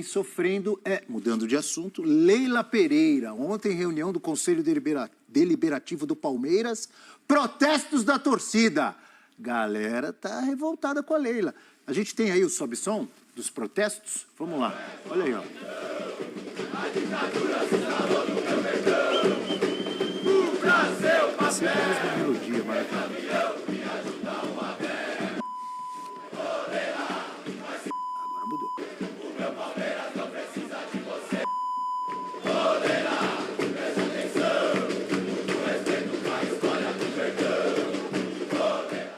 ontem sofrendo, mudando de assunto, Leila Pereira. Ontem, reunião do Conselho Deliberativo do Palmeiras, protestos da torcida. Galera tá revoltada com a Leila. A gente tem aí o sobe-som dos protestos? Vamos lá, olha aí, ó. A ditadura se instalou no meu perdão. O Brasil papel. Sempre a mesma melodia, maravilhosa. Agora mudou. O meu Palmeiras não precisa de você. Poderá, presta atenção. O respeito com a história do perdão. Poderá.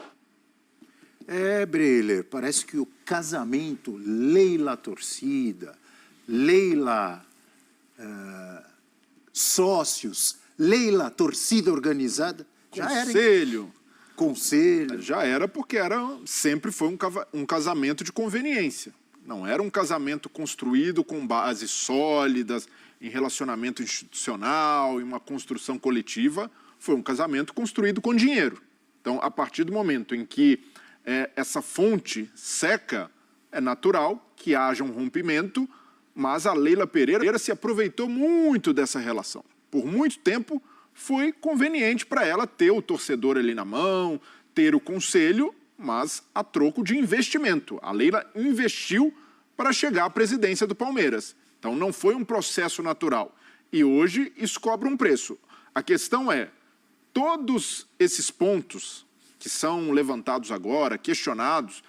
Breler, parece que o casamento Leila-torcida, Leila sócios, Leila-torcida organizada, já era. Conselho. Já era porque sempre foi um casamento de conveniência. Não era um casamento construído com bases sólidas, em relacionamento institucional, em uma construção coletiva. Foi um casamento construído com dinheiro. Então, a partir do momento em que essa fonte seca, é natural que haja um rompimento, mas a Leila Pereira se aproveitou muito dessa relação. Por muito tempo, foi conveniente para ela ter o torcedor ali na mão, ter o conselho, mas a troco de investimento. A Leila investiu para chegar à presidência do Palmeiras. Então, não foi um processo natural. E hoje, isso cobra um preço. A questão é, todos esses pontos que são levantados agora, questionados,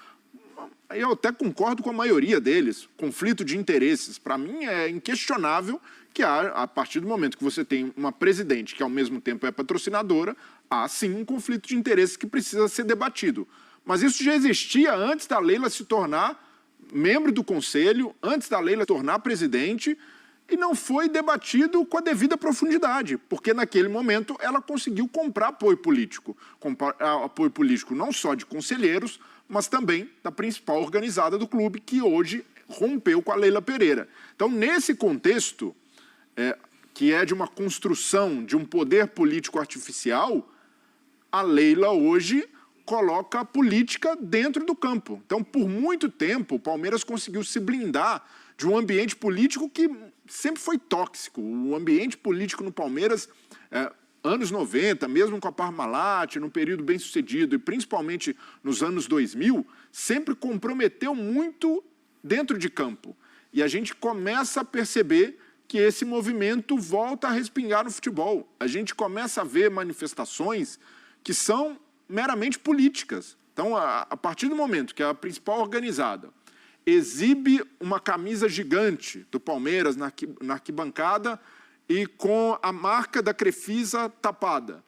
eu até concordo com a maioria deles, conflito de interesses. Para mim, é inquestionável que a partir do momento que você tem uma presidente que, ao mesmo tempo, é patrocinadora, há, sim, um conflito de interesses que precisa ser debatido. Mas isso já existia antes da Leila se tornar membro do conselho, antes da Leila se tornar presidente, e não foi debatido com a devida profundidade, porque naquele momento ela conseguiu comprar apoio político. Apoio político não só de conselheiros, mas também da principal organizada do clube, que hoje rompeu com a Leila Pereira. Então, nesse contexto, que é de uma construção de um poder político artificial, a Leila hoje coloca a política dentro do campo. Então, por muito tempo, o Palmeiras conseguiu se blindar de um ambiente político que sempre foi tóxico. O ambiente político no Palmeiras, anos 90, mesmo com a Parmalat, num período bem sucedido, e principalmente nos anos 2000, sempre comprometeu muito dentro de campo. E a gente começa a perceber que esse movimento volta a respingar no futebol. A gente começa a ver manifestações que são meramente políticas. Então, a partir do momento que a principal organizada exibe uma camisa gigante do Palmeiras na arquibancada e com a marca da Crefisa tapada,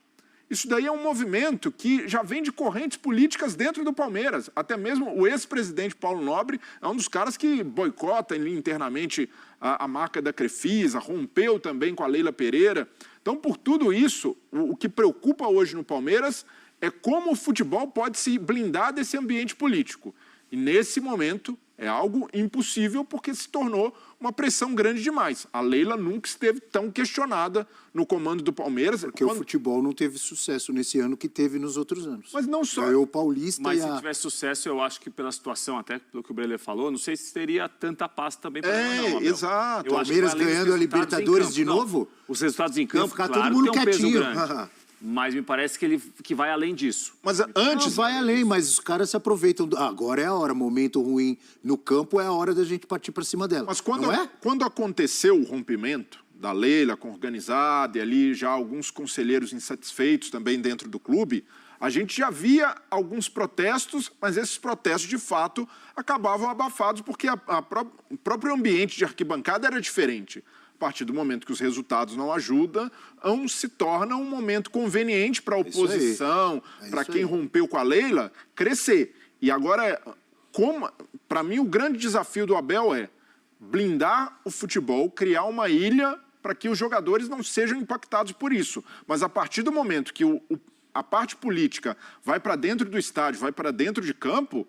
isso daí é um movimento que já vem de correntes políticas dentro do Palmeiras. Até mesmo o ex-presidente Paulo Nobre é um dos caras que boicota internamente a marca da Crefisa, rompeu também com a Leila Pereira. Então, por tudo isso, o que preocupa hoje no Palmeiras é como o futebol pode se blindar desse ambiente político. E, nesse momento, é algo impossível porque se tornou uma pressão grande demais. A Leila nunca esteve tão questionada no comando do Palmeiras. Porque o futebol não teve sucesso nesse ano que teve nos outros anos. Mas não só... Ganhou o Paulista. Mas se tivesse sucesso, eu acho que pela situação, até pelo que o Breler falou, não sei se teria tanta paz também para ela, não, Abel. Exato. O Palmeiras ganhando a Libertadores de novo? Os resultados em campo, ficar claro, todo mundo tem um peso quietinho. grande. Mas me parece que vai além disso. Mas antes... Não, vai além, mas os caras se aproveitam. Agora é a hora, momento ruim no campo, é a hora da gente partir para cima dela. Mas quando aconteceu o rompimento da Leila com a organizada e ali já alguns conselheiros insatisfeitos também dentro do clube, a gente já via alguns protestos, mas esses protestos, de fato, acabavam abafados porque o próprio ambiente de arquibancada era diferente. A partir do momento que os resultados não ajudam, se torna um momento conveniente para a oposição, para quem rompeu com a Leila, crescer. E agora, para mim, o grande desafio do Abel é blindar o futebol, criar uma ilha para que os jogadores não sejam impactados por isso. Mas a partir do momento que a parte política vai para dentro do estádio, vai para dentro de campo,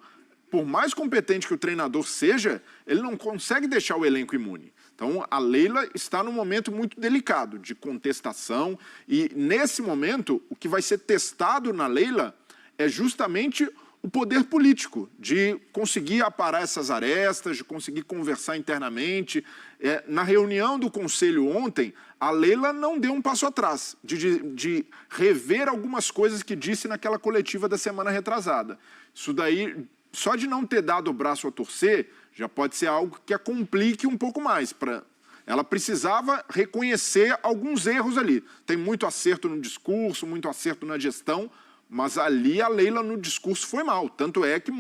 por mais competente que o treinador seja, ele não consegue deixar o elenco imune. Então, a Leila está num momento muito delicado de contestação e, nesse momento, o que vai ser testado na Leila é justamente o o poder político, de conseguir aparar essas arestas, de conseguir conversar internamente. Na reunião do Conselho ontem, a Leila não deu um passo atrás, de rever algumas coisas que disse naquela coletiva da semana retrasada. Isso daí, só de não ter dado o braço a torcer, já pode ser algo que a complique um pouco mais. Ela precisava reconhecer alguns erros ali. Tem muito acerto no discurso, muito acerto na gestão, mas ali a Leila no discurso foi mal. Tanto é que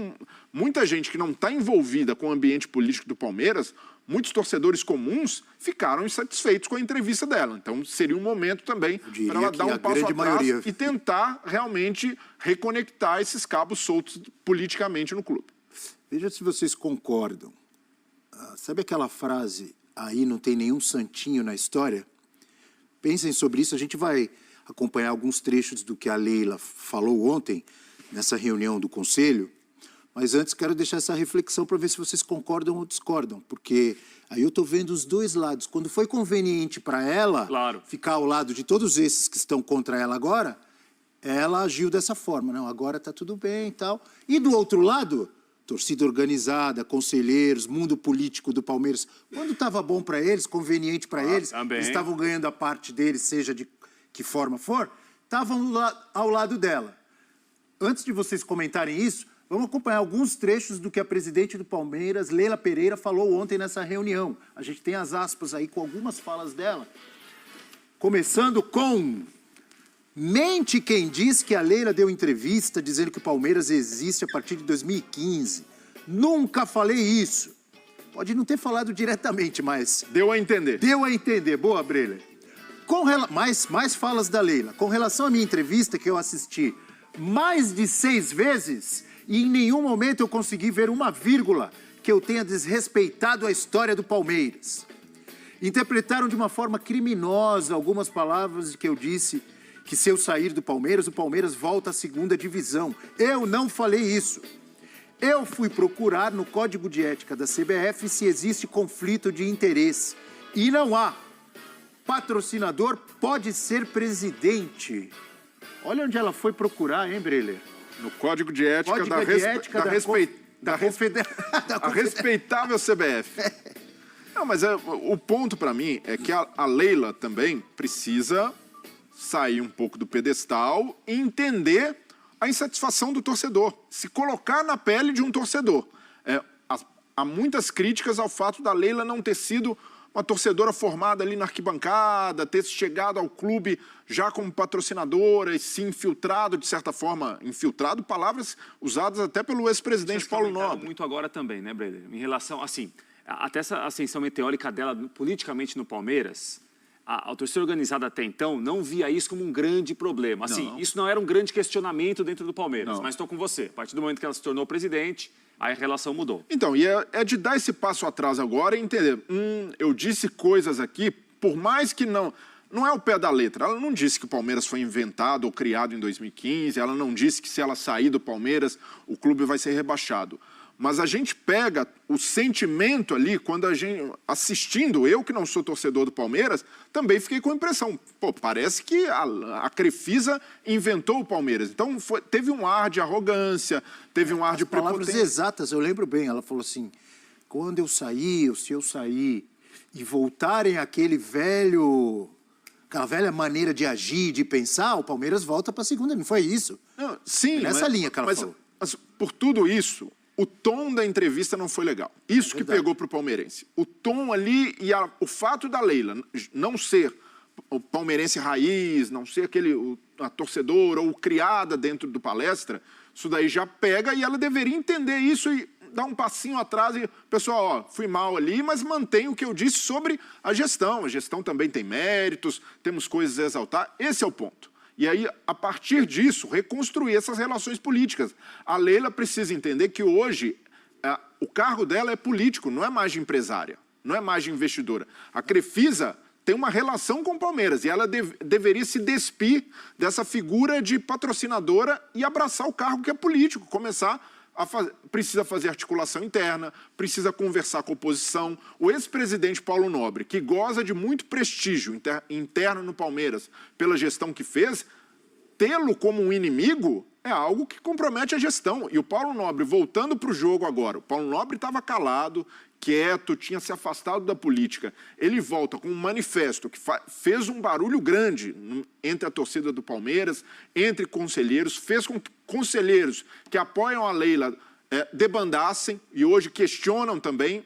muita gente que não está envolvida com o ambiente político do Palmeiras, muitos torcedores comuns ficaram insatisfeitos com a entrevista dela. Então seria um momento também para ela dar um passo atrás e tentar realmente reconectar esses cabos soltos politicamente no clube. Veja se vocês concordam. Sabe aquela frase, aí não tem nenhum santinho na história? Pensem sobre isso, a gente vai acompanhar alguns trechos do que a Leila falou ontem, nessa reunião do Conselho, mas antes quero deixar essa reflexão para ver se vocês concordam ou discordam, porque aí eu estou vendo os dois lados. Quando foi conveniente para ela ficar ao lado de todos esses que estão contra ela agora, ela agiu dessa forma, não, agora está tudo bem e tal. E do outro lado, torcida organizada, conselheiros, mundo político do Palmeiras, quando estava bom para eles, conveniente para eles, eles estavam ganhando a parte deles, seja de que forma for, estavam ao lado dela. Antes de vocês comentarem isso, vamos acompanhar alguns trechos do que a presidente do Palmeiras, Leila Pereira, falou ontem nessa reunião. A gente tem as aspas aí com algumas falas dela. Começando com: mente quem diz que a Leila deu entrevista dizendo que o Palmeiras existe a partir de 2015. Nunca falei isso. Pode não ter falado diretamente, mas... Deu a entender. Deu a entender. Boa, Breler. Mais falas da Leila. Com relação à minha entrevista, que eu assisti mais de 6 vezes, e em nenhum momento eu consegui ver uma vírgula que eu tenha desrespeitado a história do Palmeiras. Interpretaram de uma forma criminosa algumas palavras que eu disse que se eu sair do Palmeiras, o Palmeiras volta à 2ª divisão. Eu não falei isso. Eu fui procurar no Código de Ética da CBF se existe conflito de interesse. E não há. Patrocinador pode ser presidente. Olha onde ela foi procurar, hein, Breler? No Código de Ética da respeitável CBF. Não, mas o ponto para mim é que a Leila também precisa sair um pouco do pedestal e entender a insatisfação do torcedor, se colocar na pele de um torcedor. Há muitas críticas ao fato da Leila não ter sido uma torcedora formada ali na arquibancada, ter chegado ao clube já como patrocinadora e se infiltrado, de certa forma, infiltrado, palavras usadas até pelo ex-presidente Paulo Nobre. Muito agora também, né, Breder? Em relação, assim, até essa ascensão meteórica dela politicamente no Palmeiras, a torcida organizada até então não via isso como um grande problema. Assim, isso não era um grande questionamento dentro do Palmeiras, mas estou com você. A partir do momento que ela se tornou presidente, aí a relação mudou. Então, e é de dar esse passo atrás agora e entender. Eu disse coisas aqui, por mais que não é o pé da letra. Ela não disse que o Palmeiras foi inventado ou criado em 2015, ela não disse que se ela sair do Palmeiras, o clube vai ser rebaixado. Mas a gente pega o sentimento ali, quando a gente, assistindo, eu que não sou torcedor do Palmeiras, também fiquei com a impressão, pô, parece que a Crefisa inventou o Palmeiras. Então teve um ar de arrogância, teve um ar de prepotência. Palavras exatas, eu lembro bem, ela falou assim, quando eu sair, ou se eu sair, e voltarem aquela velha maneira de agir, de pensar, o Palmeiras volta para a 2ª, não foi isso? Não, sim. Nessa linha que ela falou. Mas por tudo isso, o tom da entrevista não foi legal. Isso que pegou para o palmeirense. O tom ali e o fato da Leila não ser o palmeirense raiz, não ser a torcedora ou criada dentro do palestra, isso daí já pega e ela deveria entender isso e dar um passinho atrás e, pessoal, ó, fui mal ali, mas mantenho o que eu disse sobre a gestão. A gestão também tem méritos, temos coisas a exaltar. Esse é o ponto. E aí, a partir disso, reconstruir essas relações políticas. A Leila precisa entender que hoje o cargo dela é político, não é mais de empresária, não é mais de investidora. A Crefisa tem uma relação com o Palmeiras e ela deveria se despir dessa figura de patrocinadora e abraçar o cargo que é político, começar precisa fazer articulação interna, precisa conversar com a oposição. O ex-presidente Paulo Nobre, que goza de muito prestígio interno no Palmeiras pela gestão que fez, tê-lo como um inimigo é algo que compromete a gestão. E o Paulo Nobre, voltando para o jogo agora, o Paulo Nobre estava calado, quieto, tinha se afastado da política. Ele volta com um manifesto que fez um barulho grande entre a torcida do Palmeiras, entre conselheiros, fez com que conselheiros que apoiam a Leila debandassem e hoje questionam também,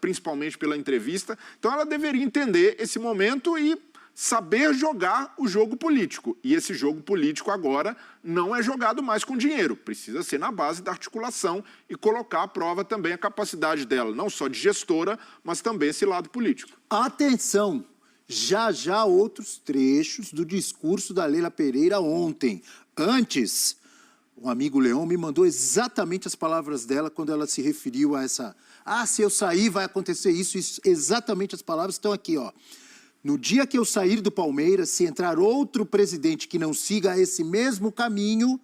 principalmente pela entrevista. Então ela deveria entender esse momento e saber jogar o jogo político. E esse jogo político agora não é jogado mais com dinheiro. Precisa ser na base da articulação e colocar à prova também a capacidade dela, não só de gestora, mas também esse lado político. Atenção! Já outros trechos do discurso da Leila Pereira ontem. Antes, um amigo Leão me mandou exatamente as palavras dela quando ela se referiu a essa... se eu sair vai acontecer isso. Exatamente as palavras estão aqui, ó. No dia que eu sair do Palmeiras, se entrar outro presidente que não siga esse mesmo caminho,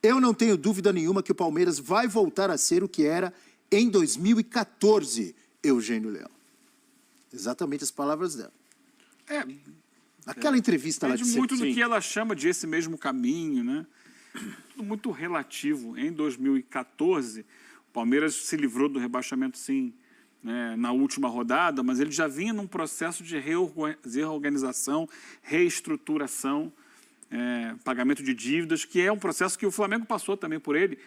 eu não tenho dúvida nenhuma que o Palmeiras vai voltar a ser o que era em 2014, Eugênio Leão. Exatamente as palavras dela. Aquela entrevista lá de Depende muito do que ela chama de esse mesmo caminho, né? Tudo muito relativo. Em 2014, o Palmeiras se livrou do rebaixamento, sim, na última rodada, mas ele já vinha num processo de reorganização, reestruturação, pagamento de dívidas, que é um processo que o Flamengo passou também por ele,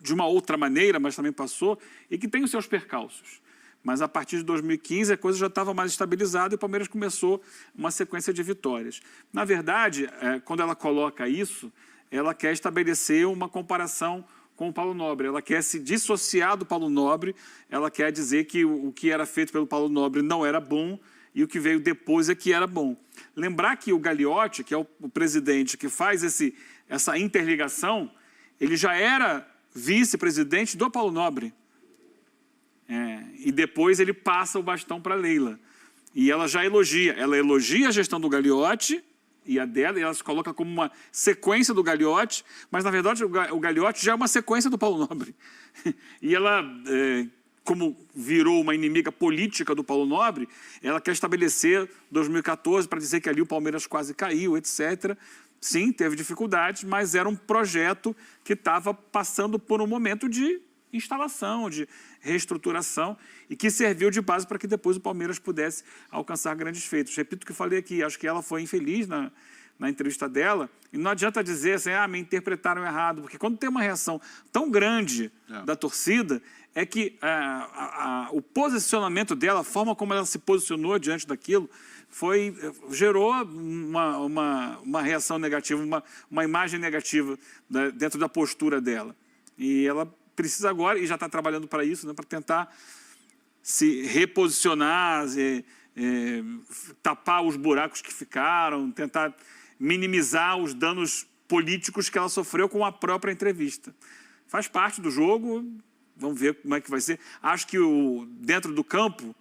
de uma outra maneira, mas também passou, e que tem os seus percalços. Mas a partir de 2015 a coisa já estava mais estabilizada e o Palmeiras começou uma sequência de vitórias. Na verdade, quando ela coloca isso, ela quer estabelecer uma comparação com o Paulo Nobre. Ela quer se dissociar do Paulo Nobre, essa quer dizer que o que era feito pelo Paulo Nobre não era bom e o que veio depois é que era bom. Lembrar que o Gagliotti, que é o presidente que faz essa interligação, ele já era vice-presidente do Paulo Nobre. E depois ele passa o bastão para a Leila. E ela já elogia. Ela elogia a gestão do Gagliotti e a dela, e ela se coloca como uma sequência do Gagliotti, mas, na verdade, o Gagliotti já é uma sequência do Paulo Nobre. E ela, como virou uma inimiga política do Paulo Nobre, ela quer estabelecer 2014 para dizer que ali o Palmeiras quase caiu, etc. Sim, teve dificuldades, mas era um projeto que estava passando por um momento de instalação, de reestruturação e que serviu de base para que depois o Palmeiras pudesse alcançar grandes feitos. Repito o que falei aqui, acho que ela foi infeliz na entrevista dela e não adianta dizer assim, me interpretaram errado, porque quando tem uma reação tão grande da torcida, é que o posicionamento dela, a forma como ela se posicionou diante daquilo, gerou uma reação negativa, uma imagem negativa dentro da postura dela. E ela precisa agora, e já está trabalhando para isso, para tentar se reposicionar, tapar os buracos que ficaram, tentar minimizar os danos políticos que ela sofreu com a própria entrevista. Faz parte do jogo, vamos ver como é que vai ser. Acho que dentro do campo,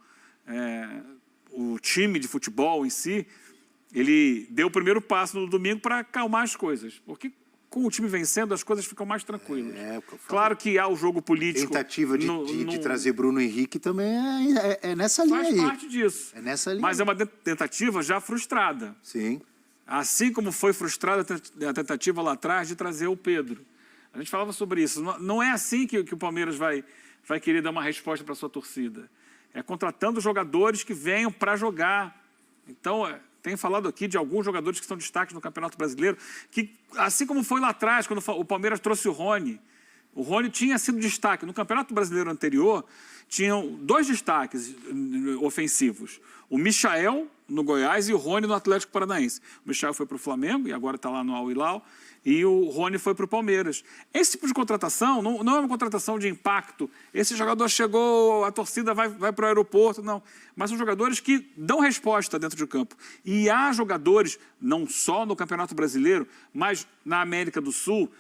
o time de futebol em si, ele deu o primeiro passo no domingo para acalmar as coisas, porque com o time vencendo, as coisas ficam mais tranquilas. Claro que há o jogo político... Tentativa de trazer Bruno Henrique também é nessa linha aí. Faz parte disso. É nessa linha. Mas é uma tentativa já frustrada. Sim. Assim como foi frustrada a tentativa lá atrás de trazer o Pedro. A gente falava sobre isso. Não é assim que o Palmeiras vai querer dar uma resposta para a sua torcida. É contratando jogadores que venham para jogar. Então... Tenho falado aqui de alguns jogadores que são destaques no Campeonato Brasileiro, que, assim como foi lá atrás, quando o Palmeiras trouxe o Rony tinha sido destaque. No Campeonato Brasileiro anterior, tinham 2 destaques ofensivos. O Michael, no Goiás, e o Rony no Atlético Paranaense. O Michael foi para o Flamengo, e agora está lá no Al Hilal, e o Rony foi para o Palmeiras. Esse tipo de contratação não é uma contratação de impacto. Esse jogador chegou, a torcida vai para o aeroporto, não. Mas são jogadores que dão resposta dentro de campo. E há jogadores, não só no Campeonato Brasileiro, mas na América do Sul,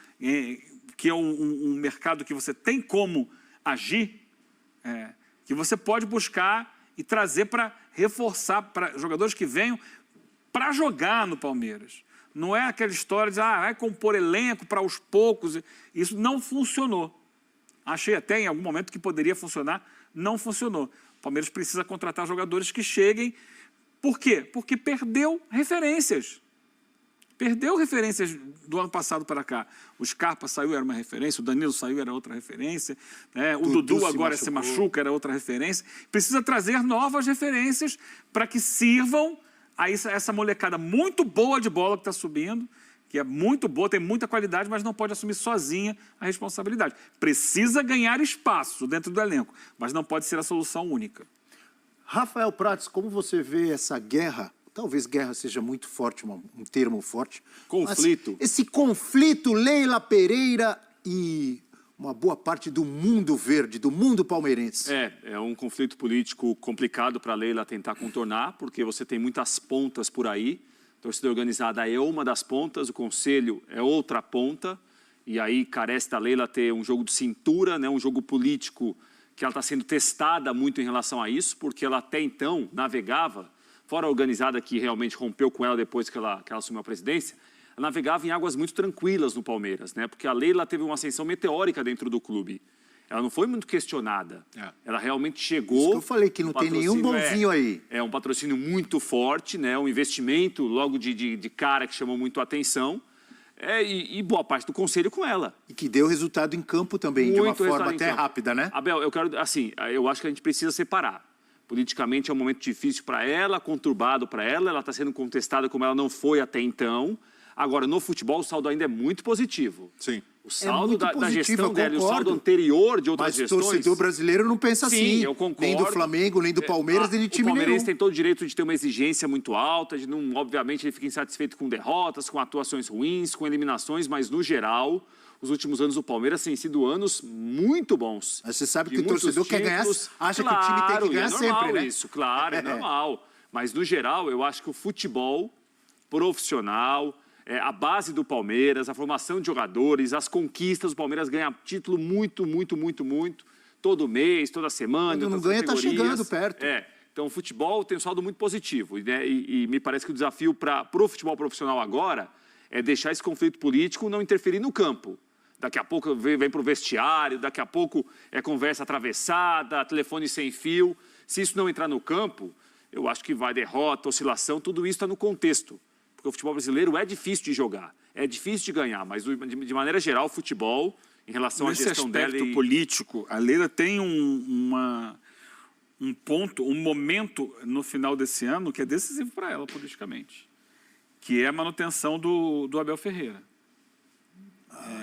que é um mercado que você tem como agir, que você pode buscar e trazer para reforçar, para jogadores que venham para jogar no Palmeiras. Não é aquela história de vai compor elenco para aos poucos. Isso não funcionou. Achei até em algum momento que poderia funcionar, não funcionou. O Palmeiras precisa contratar jogadores que cheguem. Por quê? Porque perdeu referências. Perdeu referências do ano passado para cá. O Scarpa saiu, era uma referência, o Danilo saiu, era outra referência, né? O Dudu agora se machuca, era outra referência. Precisa trazer novas referências para que sirvam a essa molecada muito boa de bola que está subindo, que é muito boa, tem muita qualidade, mas não pode assumir sozinha a responsabilidade. Precisa ganhar espaço dentro do elenco, mas não pode ser a solução única. Rafael Prats, como você vê essa guerra? Talvez guerra seja muito forte, um termo forte. Conflito. Esse conflito, Leila Pereira e uma boa parte do mundo verde, do mundo palmeirense. É um conflito político complicado para a Leila tentar contornar, porque você tem muitas pontas por aí. A torcida organizada é uma das pontas, o conselho é outra ponta, e aí carece da Leila ter um jogo de cintura, né, um jogo político que ela está sendo testada muito em relação a isso, porque ela até então navegava, fora a organizada que realmente rompeu com ela depois que ela assumiu a presidência, ela navegava em águas muito tranquilas no Palmeiras, né? Porque a Leila teve uma ascensão meteórica dentro do clube. Ela não foi muito questionada. Ela realmente chegou... Isso que eu falei, que não tem nenhum bonzinho aí. É um patrocínio muito forte, né? Um investimento logo de cara que chamou muito a atenção. E boa parte do conselho com ela. E que deu resultado em campo também, de uma forma até rápida, né? Abel, eu acho que a gente precisa separar. Politicamente é um momento difícil para ela, conturbado para ela, ela está sendo contestada como ela não foi até então. Agora, no futebol, o saldo ainda é muito positivo. Sim. O saldo da gestão dela e o saldo anterior de outras gestões... Mas o torcedor brasileiro não pensa assim. Sim, eu concordo. Nem do Flamengo, nem do Palmeiras, nem de time nenhum. O Palmeirense tem todo o direito de ter uma exigência muito alta, de não, obviamente, ele fica insatisfeito com derrotas, com atuações ruins, com eliminações, mas, no geral, os últimos anos do Palmeiras têm sido anos muito bons. Mas você sabe que o torcedor quer ganhar, acha que o time tem que ganhar sempre, né? Isso, claro, é normal. Mas, no geral, eu acho que o futebol profissional... a base do Palmeiras, a formação de jogadores, as conquistas, o Palmeiras ganha título muito, todo mês, toda semana. Quando não ganha, está chegando perto. Então o futebol tem um saldo muito positivo, né? E me parece que o desafio para o futebol profissional agora é deixar esse conflito político não interferir no campo. Daqui a pouco vem para o vestiário, daqui a pouco é conversa atravessada, telefone sem fio. Se isso não entrar no campo, eu acho que vai derrota, oscilação, tudo isso está no contexto. Porque o futebol brasileiro é difícil de jogar, é difícil de ganhar, mas de maneira geral o futebol, em relação à gestão dela... Nesse aspecto político, a Leila tem um ponto, um momento no final desse ano que é decisivo para ela politicamente, que é a manutenção do Abel Ferreira.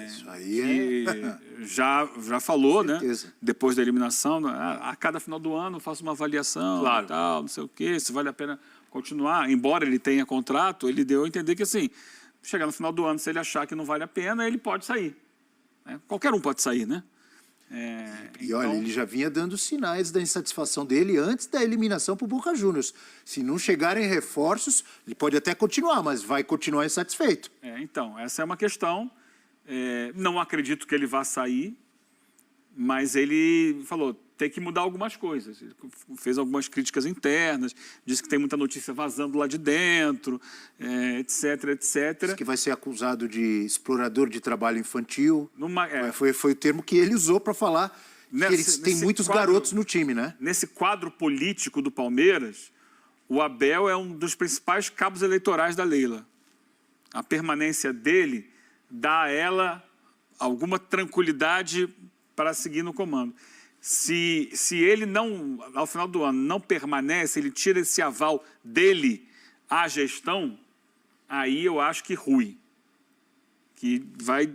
Isso aí já falou, né? Depois da eliminação, a cada final do ano eu faço uma avaliação, claro. Tal, não sei o quê, se vale a pena continuar. Embora ele tenha contrato, ele deu a entender que, assim, chegar no final do ano, se ele achar que não vale a pena, ele pode sair. Qualquer um pode sair, né? E olha, ele já vinha dando sinais da insatisfação dele antes da eliminação para o Boca Juniors. Se não chegarem reforços, ele pode até continuar, mas vai continuar insatisfeito. Então, essa é uma questão. Não acredito que ele vá sair, mas ele falou, tem que mudar algumas coisas. Ele fez algumas críticas internas, disse que tem muita notícia vazando lá de dentro, etc. Diz que vai ser acusado de explorador de trabalho infantil. Foi o termo que ele usou para falar que eles têm muitos garotos no time, né? Nesse quadro político do Palmeiras, o Abel é um dos principais cabos eleitorais da Leila. A permanência dele dá a ela alguma tranquilidade para seguir no comando. Se ele não, ao final do ano, não permanece, ele tira esse aval dele à gestão, aí eu acho que rui. Que vai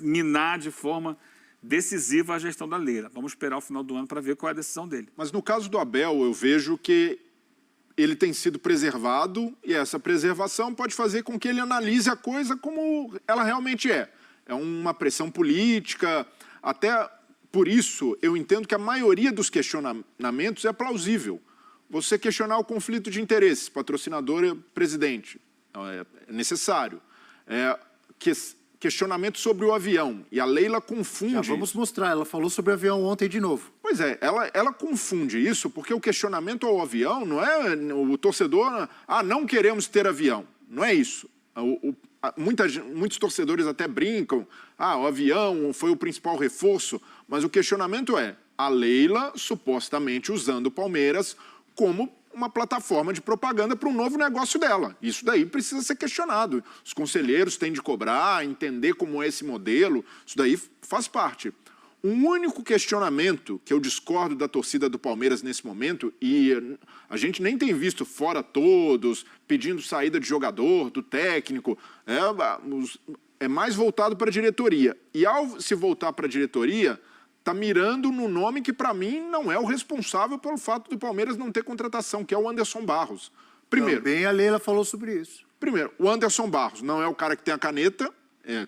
minar de forma decisiva a gestão da Leila. Vamos esperar o final do ano para ver qual é a decisão dele. Mas no caso do Abel, eu vejo que ele tem sido preservado e essa preservação pode fazer com que ele analise a coisa como ela realmente é. É uma pressão política, até por isso eu entendo que a maioria dos questionamentos é plausível. Você questionar o conflito de interesses, patrocinador e presidente, é necessário. Questionamento sobre o avião, e a Leila confunde... Já vamos mostrar, ela falou sobre o avião ontem de novo. Pois é, ela confunde isso, porque o questionamento ao avião não é o torcedor, não queremos ter avião, não é isso. Muitos torcedores até brincam, o avião foi o principal reforço, mas o questionamento é a Leila supostamente usando o Palmeiras como uma plataforma de propaganda para um novo negócio dela. Isso daí precisa ser questionado. Os conselheiros têm de cobrar, entender como é esse modelo, isso daí faz parte. Um único questionamento que eu discordo da torcida do Palmeiras nesse momento, e a gente nem tem visto fora todos, pedindo saída de jogador, do técnico, é mais voltado para a diretoria. E ao se voltar para a diretoria, está mirando no nome que, para mim, não é o responsável pelo fato do Palmeiras não ter contratação, que é o Anderson Barros. Primeiro, também a Leila falou sobre isso. Primeiro, o Anderson Barros não é o cara que tem a caneta.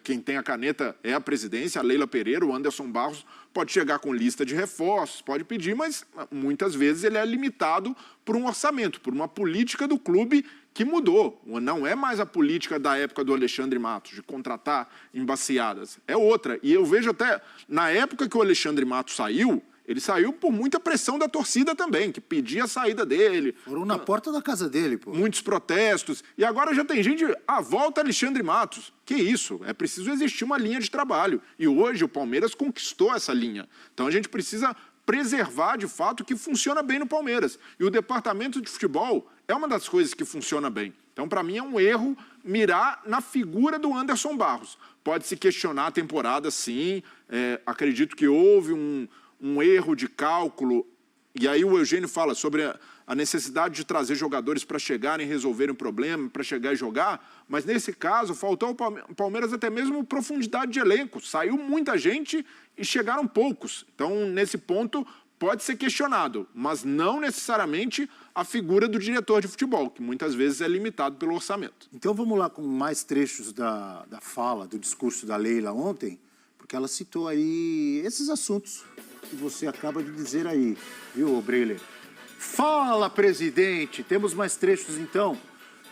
Quem tem a caneta é a presidência, a Leila Pereira. O Anderson Barros pode chegar com lista de reforços, pode pedir, mas muitas vezes ele é limitado por um orçamento, por uma política do clube que mudou. Não é mais a política da época do Alexandre Matos, de contratar embaciadas. É outra. E eu vejo até, na época que o Alexandre Matos saiu, ele saiu por muita pressão da torcida também, que pedia a saída dele. Foram na porta da casa dele, pô. Muitos protestos. E agora já tem gente, volta Alexandre Matos. Que isso? É preciso existir uma linha de trabalho. E hoje o Palmeiras conquistou essa linha. Então a gente precisa preservar, de fato, o que funciona bem no Palmeiras. E o departamento de futebol é uma das coisas que funciona bem. Então, para mim, é um erro mirar na figura do Anderson Barros. Pode-se questionar a temporada, sim. Acredito que houve um erro de cálculo, e aí o Eugênio fala sobre a necessidade de trazer jogadores para chegarem e resolverem o problema, para chegar e jogar, mas nesse caso faltou ao Palmeiras até mesmo profundidade de elenco, saiu muita gente e chegaram poucos, então nesse ponto pode ser questionado, mas não necessariamente a figura do diretor de futebol, que muitas vezes é limitado pelo orçamento. Então vamos lá com mais trechos da fala, do discurso da Leila ontem, porque ela citou aí esses assuntos que você acaba de dizer aí, viu, Breler? Fala, presidente! Temos mais trechos, então.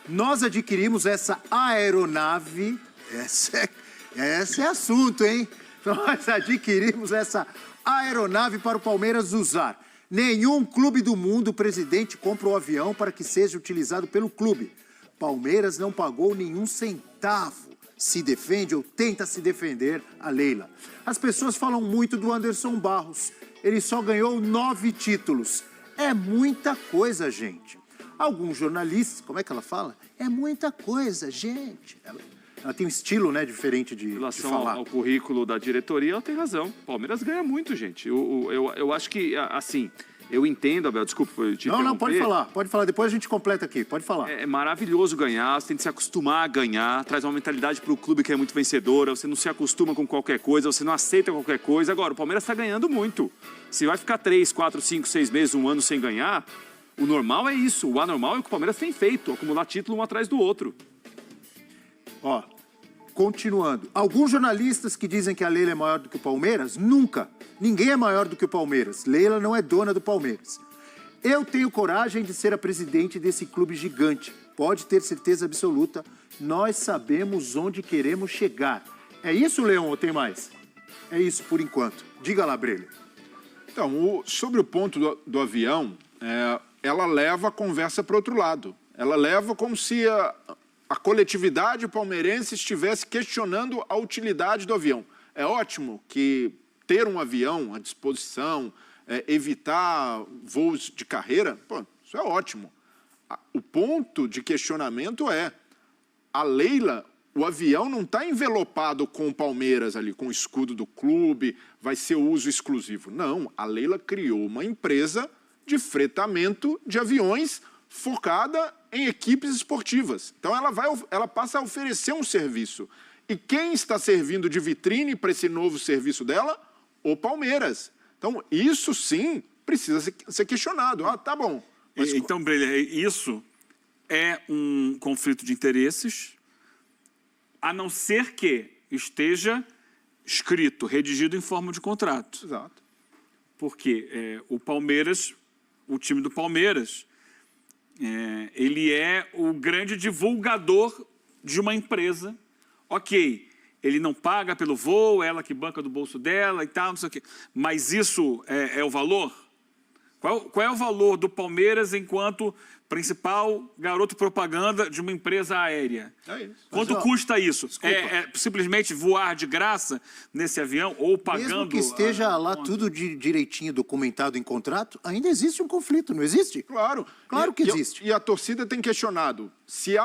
Nós adquirimos essa aeronave, esse é assunto, hein? Nós adquirimos essa aeronave para o Palmeiras usar. Nenhum clube do mundo, o presidente compra o avião para que seja utilizado pelo clube. Palmeiras não pagou nenhum centavo. Se defende ou tenta se defender, a Leila. As pessoas falam muito do Anderson Barros. Ele só ganhou 9 títulos. É muita coisa, gente. Alguns jornalistas, como é que ela fala? É muita coisa, gente. Ela tem um estilo, né, diferente de falar. Em relação ao currículo da diretoria, ela tem razão. O Palmeiras ganha muito, gente. Eu acho que, assim... Eu entendo, Abel, desculpa, foi te interromper. Não, pode falar, depois a gente completa aqui, pode falar. É maravilhoso ganhar, você tem que se acostumar a ganhar, traz uma mentalidade para o clube que é muito vencedora, você não se acostuma com qualquer coisa, você não aceita qualquer coisa. Agora, o Palmeiras está ganhando muito. Se vai ficar 3, 4, 5, 6 meses, um ano sem ganhar, o normal é isso, o anormal é o que o Palmeiras tem feito, acumular título um atrás do outro. Ó, continuando. Alguns jornalistas que dizem que a Leila é maior do que o Palmeiras, nunca. Ninguém é maior do que o Palmeiras. Leila não é dona do Palmeiras. Eu tenho coragem de ser a presidente desse clube gigante. Pode ter certeza absoluta. Nós sabemos onde queremos chegar. É isso, Leão, ou tem mais? É isso, por enquanto. Diga lá, Brelho. Então, sobre o ponto do avião, ela leva a conversa para o outro lado. Ela leva como se a coletividade palmeirense estivesse questionando a utilidade do avião. É ótimo que ter um avião à disposição, evitar voos de carreira, isso é ótimo. O ponto de questionamento é, a Leila, o avião não está envelopado com o Palmeiras ali, com o escudo do clube, vai ser uso exclusivo. Não, a Leila criou uma empresa de fretamento de aviões focada em equipes esportivas. Então ela passa a oferecer um serviço. E quem está servindo de vitrine para esse novo serviço dela? O Palmeiras. Então, isso sim precisa ser questionado. Tá bom. Mas... Então, Breler, isso é um conflito de interesses, a não ser que esteja escrito, redigido em forma de contrato. Exato. Porque o Palmeiras, o time do Palmeiras, ele é o grande divulgador de uma empresa. Ok, ele não paga pelo voo, ela que banca do bolso dela e tal, não sei o quê. Mas isso é o valor? Qual é o valor do Palmeiras enquanto principal garoto propaganda de uma empresa aérea? É isso. Quanto custa isso? É simplesmente voar de graça nesse avião ou pagando... Mesmo que esteja lá tudo direitinho documentado em contrato, ainda existe um conflito, não existe? Claro. Claro que existe. E a torcida tem questionado. Se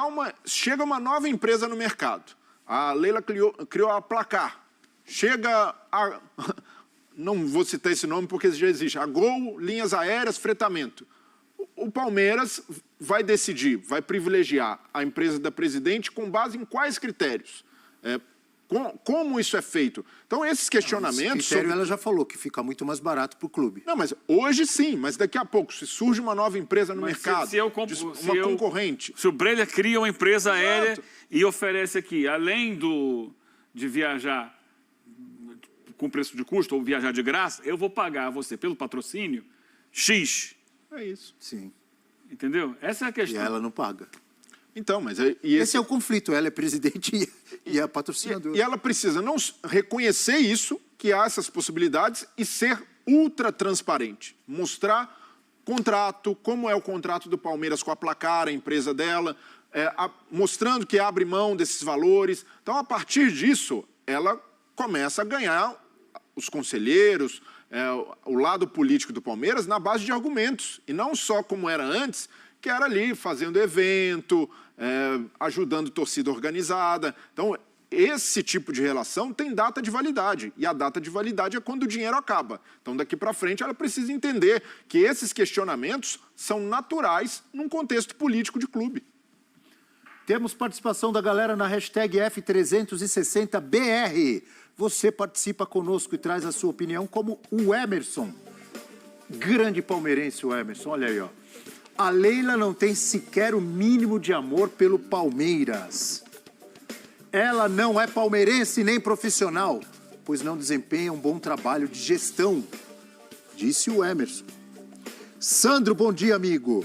chega uma nova empresa no mercado, a Leila criou a Placar, chega a... Não vou citar esse nome porque já existe. A Gol, linhas aéreas, fretamento. O Palmeiras vai decidir, vai privilegiar a empresa da presidente com base em quais critérios? Como isso é feito? Então, esses questionamentos... Esse critério ela já falou, que fica muito mais barato para o clube. Não, mas hoje sim, mas daqui a pouco, se surge uma nova empresa no mercado, uma concorrente... Se o Brenner cria uma empresa aérea e oferece aqui, além de viajar com preço de custo ou viajar de graça, eu vou pagar a você pelo patrocínio X. É isso. Sim. Entendeu? Essa é a questão. E ela não paga. Então, mas... Esse é o conflito. Ela é presidente e é patrocinadora. E ela precisa não reconhecer isso, que há essas possibilidades, e ser ultra transparente. Mostrar contrato, como é o contrato do Palmeiras com a Placar, a empresa dela, mostrando que abre mão desses valores. Então, a partir disso, ela começa a ganhar os conselheiros, o lado político do Palmeiras na base de argumentos. E não só como era antes, que era ali fazendo evento, ajudando torcida organizada. Então, esse tipo de relação tem data de validade. E a data de validade é quando o dinheiro acaba. Então, daqui para frente, ela precisa entender que esses questionamentos são naturais num contexto político de clube. Temos participação da galera na hashtag F360BR. Você participa conosco e traz a sua opinião, como o Emerson. Grande palmeirense o Emerson, olha aí, ó. A Leila não tem sequer o mínimo de amor pelo Palmeiras. Ela não é palmeirense nem profissional, pois não desempenha um bom trabalho de gestão, disse o Emerson. Sandro, bom dia, amigo.